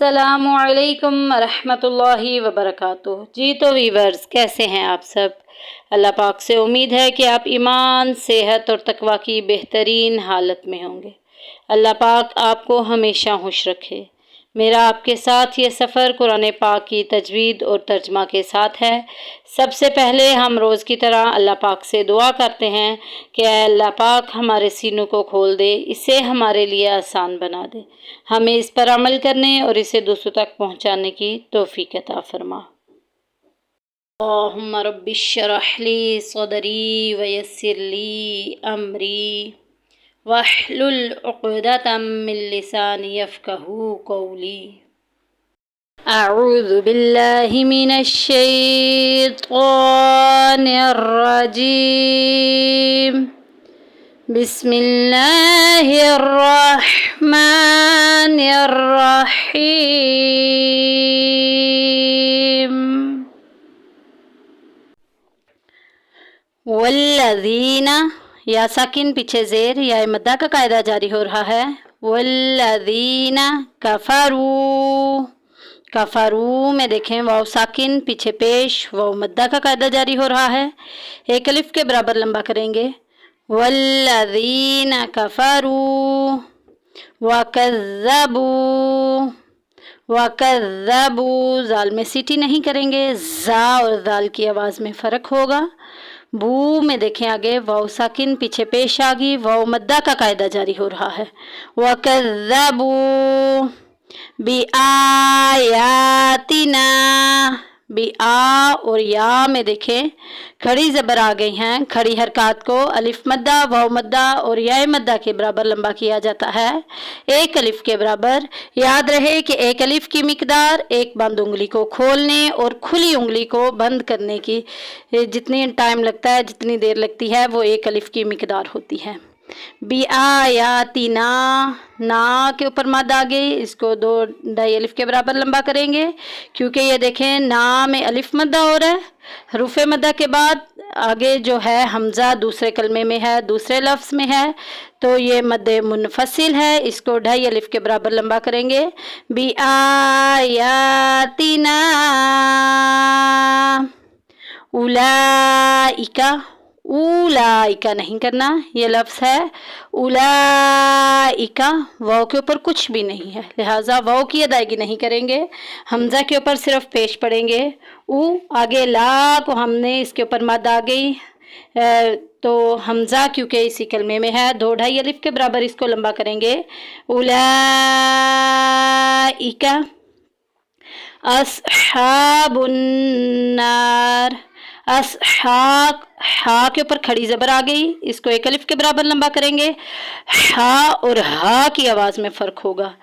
अस्सलामुअलैकुम रहमतुल्लाहि वबरकातुह। जी तो वीवर्स, कैसे हैं आप सब? अल्लाह पाक से उम्मीद है कि आप ईमान, सेहत और तकवा की बेहतरीन हालत में होंगे। अल्लाह पाक आपको हमेशा खुश रखे। मेरा आपके साथ ये सफ़र कुरान पाक की तजवीद और तर्जमा के साथ है। सबसे पहले हम रोज़ की तरह अल्लाह पाक से दुआ करते हैं कि अल्लाह पाक हमारे सीनों को खोल दे, इसे हमारे लिए आसान बना दे, हमें इस पर अमल करने और इसे दूसरों तक पहुँचाने की तौफीक अता फरमा। अल्लाहुम्मा रब्बि इश्रह ली सदरी वयस्सिर ली अमरी वहलुल उक़दतम मिन लिसानी यफ़क़हू क़ौली। अऊज़ु बिल्लाहि मिनश शैतानिर रजीम। बिस्मिल्लाहिर रहमानिर रहीम। वल्लज़ीना, या साकिन पीछे ज़ेर या मद्दा का कायदा जारी हो रहा है। वल्लज़ीना कफ़रू, कफ़रू में देखें वाव साकिन पीछे पेश, वाव मद्दा का कायदा जारी हो रहा है। एक अलिफ के बराबर लंबा करेंगे। वल्लज़ीना कफ़रू वकज़्ज़बू, वकज़्ज़बू जाल में सीटी नहीं करेंगे, जा और जाल की आवाज़ में फ़र्क होगा। बू में देखें आगे वाव साकिन पीछे पेश आ गई, वाव मद्दा का कायदा जारी हो रहा है। वकज़्ज़बू बि आयातिना, बि आ और या में देखें खड़ी ज़बर आ गई हैं। खड़ी हरकत को अलिफ मद्दा, वाव मद्दा और या मद्दा के बराबर लंबा किया जाता है, एक अलिफ के बराबर। याद रहे कि एक अलिफ की मिकदार एक बंद उंगली को खोलने और खुली उंगली को बंद करने की जितनी टाइम लगता है, जितनी देर लगती है, वो एक अलिफ की मिकदार होती है। बि आयातिना, ना के ऊपर मद आ गई, इसको दो ढाई अलिफ के बराबर लंबा करेंगे, क्योंकि ये देखें ना में अलिफ मद्दा हो रहा है। हरूफे मद्दा के बाद आगे जो है हमज़ा दूसरे कलमे में है, दूसरे लफ्ज़ में है, तो ये मद्दे मुनफसिल है, इसको ढाई अलिफ के बराबर लंबा करेंगे। बि आयातिना उलाइका, उलाइका नहीं करना, ये लफ्ज़ है उलाइका, वाव के ऊपर कुछ भी नहीं है, लिहाजा वाव की अदायगी नहीं करेंगे। हमज़ा के ऊपर सिर्फ पेश पड़ेंगे। ऊ आगे ला को हमने इसके ऊपर मद आ गई, तो हमज़ा क्योंकि इसी कलमे में है, दो ढाई अलिफ के बराबर इसको लंबा करेंगे। उलाइका अस्हाबुन नार, अस्हाब, हा के ऊपर खड़ी ज़बर आ गई, इसको एक अलिफ के बराबर लंबा करेंगे। हा और हा की आवाज़ में फ़र्क होगा।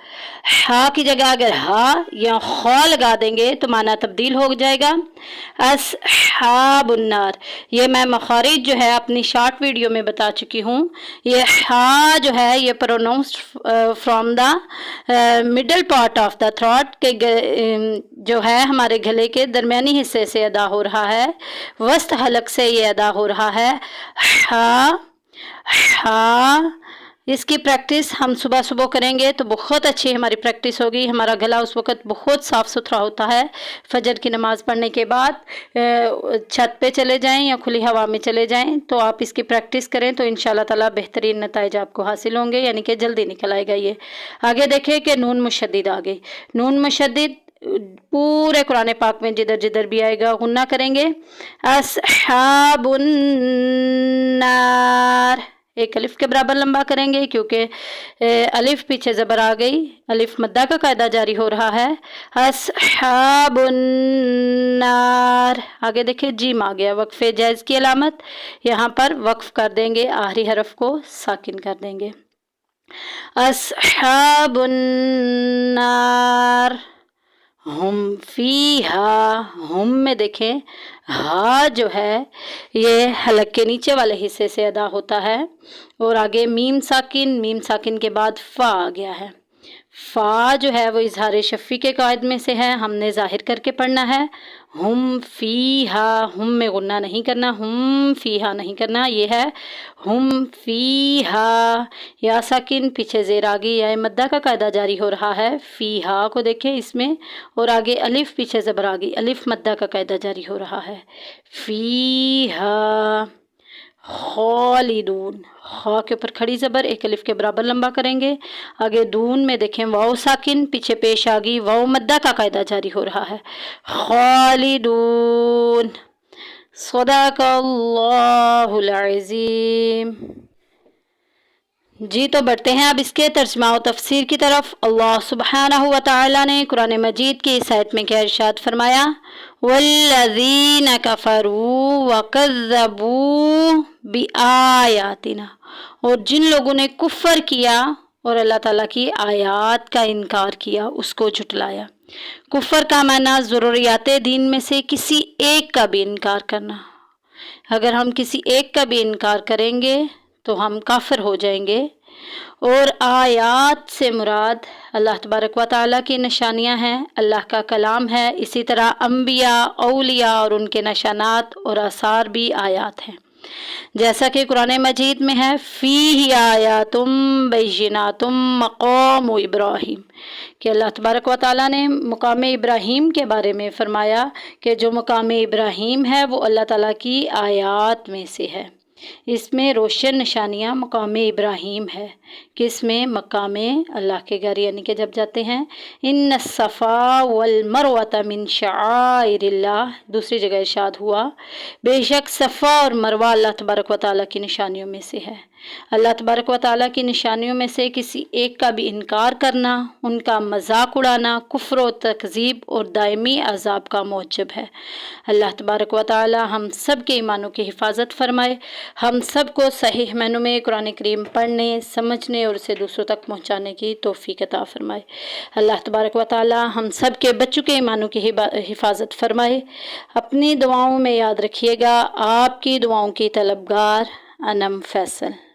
हा की जगह अगर हा या खा लगा देंगे तो माना तब्दील हो जाएगा। अस्हाबुन नार, ये मैं मखारिज जो है अपनी शॉर्ट वीडियो में बता चुकी हूँ। ये हा जो है ये pronounced from the middle part of the throat के जो है हमारे गले के दरमियानी हिस्से से अदा हो रहा है, वस्त हलक से ये अदा हो रहा है। हा हा, इसकी प्रैक्टिस हम सुबह सुबह करेंगे तो बहुत अच्छी हमारी प्रैक्टिस होगी। हमारा गला उस वक़्त बहुत साफ़ सुथरा होता है। फजर की नमाज़ पढ़ने के बाद छत पे चले जाएं या खुली हवा में चले जाएं, तो आप इसकी प्रैक्टिस करें तो इंशाल्लाह ताला बेहतरीन नताइज आपको हासिल होंगे, यानी कि जल्दी निकल आएगा ये। आगे देखें कि नून मुशद्दिद आ गई। नून मुशद्दिद पूरे कुरान पाक में जिधर जिधर भी आएगा गुन्ना करेंगे। अस्हाबुन नार, एक अलिफ के बराबर लंबा करेंगे, क्योंकि अलिफ पीछे ज़बर आ गई, अलिफ मद्दा का कायदा जारी हो रहा है। अस्हाबुन नार, आगे देखिए जीम आ गया, वक्फ़े जायज़ की अलामत, यहाँ पर वक्फ़ कर देंगे, आखिरी हरफ को साकिन कर देंगे। अस्हाबुन नार हम फीहा, हम में देखें हा जो है ये हलक के नीचे वाले हिस्से से अदा होता है, और आगे मीम साकिन, मीम साकिन के बाद फ़ा आ गया है। فا جو ہے وہ اظہار شفی کے قواعد میں سے ہے، ہم نے ظاہر کر کے پڑھنا ہے۔ ہم فیہا، ہم میں غنہ نہیں کرنا، ہم فیہا نہیں کرنا، یہ ہے ہم فیہا۔ یا ساکن پیچھے زیر آگی یا مدہ کا قاعدہ جاری ہو رہا ہے، فیہا کو دیکھیں اس میں، اور آگے الف پیچھے زبر آگی، الف مدہ کا قاعدہ جاری ہو رہا ہے، فیہا خالدون۔ خا کے اوپر کھڑی زبر ایک الف کے برابر لمبا کریں گے، آگے دون میں دیکھیں واو ساکن پیچھے پیش آگی، واو مدہ کا قاعدہ جاری ہو رہا ہے، خالدون۔ صدق اللہ العظیم۔ جی تو بڑھتے ہیں اب اس کے ترجمہ و تفسیر کی طرف۔ اللہ سبحانہ و تعالیٰ نے قرآن مجید کی اس آیت میں کیا ارشاد فرمایا، والذین کفروا وکذبوا بآیاتنا، اور جن لوگوں نے کفر کیا اور اللہ تعالیٰ کی آیات کا انکار کیا، اس کو جھٹلایا۔ کفر کا معنی ضروریات دین میں سے کسی ایک کا بھی انکار کرنا۔ اگر ہم کسی ایک کا بھی انکار کریں گے تو ہم کافر ہو جائیں گے۔ اور آیات سے مراد اللہ تبارک و تعالیٰ کی نشانیاں ہیں، اللہ کا کلام ہے، اسی طرح انبیاء، اولیاء اور ان کے نشانات اور آثار بھی آیات ہیں، جیسا کہ قرآن مجید میں ہے فیہ آیات بینات مقام ابراہیم، کہ اللہ تبارک و تعالیٰ نے مقام ابراہیم کے بارے میں فرمایا کہ جو مقام ابراہیم ہے وہ اللہ تعالیٰ کی آیات میں سے ہے۔ اس میں روشن نشانیاں مقام ابراہیم ہے، کس میں؟ مقام اللہ کے گھر، یعنی کہ جب جاتے ہیں ان الصفا والمروۃ من شعائر اللہ، دوسری جگہ ارشاد ہوا بے شک صفا اور مروہ اللہ تبارک و تعالیٰ کی نشانیوں میں سے ہے۔ اللہ تبارک و تعالیٰ کی نشانیوں میں سے کسی ایک کا بھی انکار کرنا، ان کا مذاق اڑانا کفر و تکذیب اور دائمی عذاب کا موجب ہے۔ اللہ تبارک و تعالیٰ ہم سب کے ایمانوں کی حفاظت فرمائے، ہم سب کو صحیح معنوں میں قرآن کریم پڑھنے، سمجھنے اور اسے دوسروں تک پہنچانے کی توفیق عطا فرمائے۔ اللہ تبارک و تعالیٰ ہم سب کے بچوں کے ایمانوں کی حفاظت فرمائے۔ اپنی دعاؤں میں یاد رکھیے گا، آپ کی دعاؤں کی طلبگار انم فیصل۔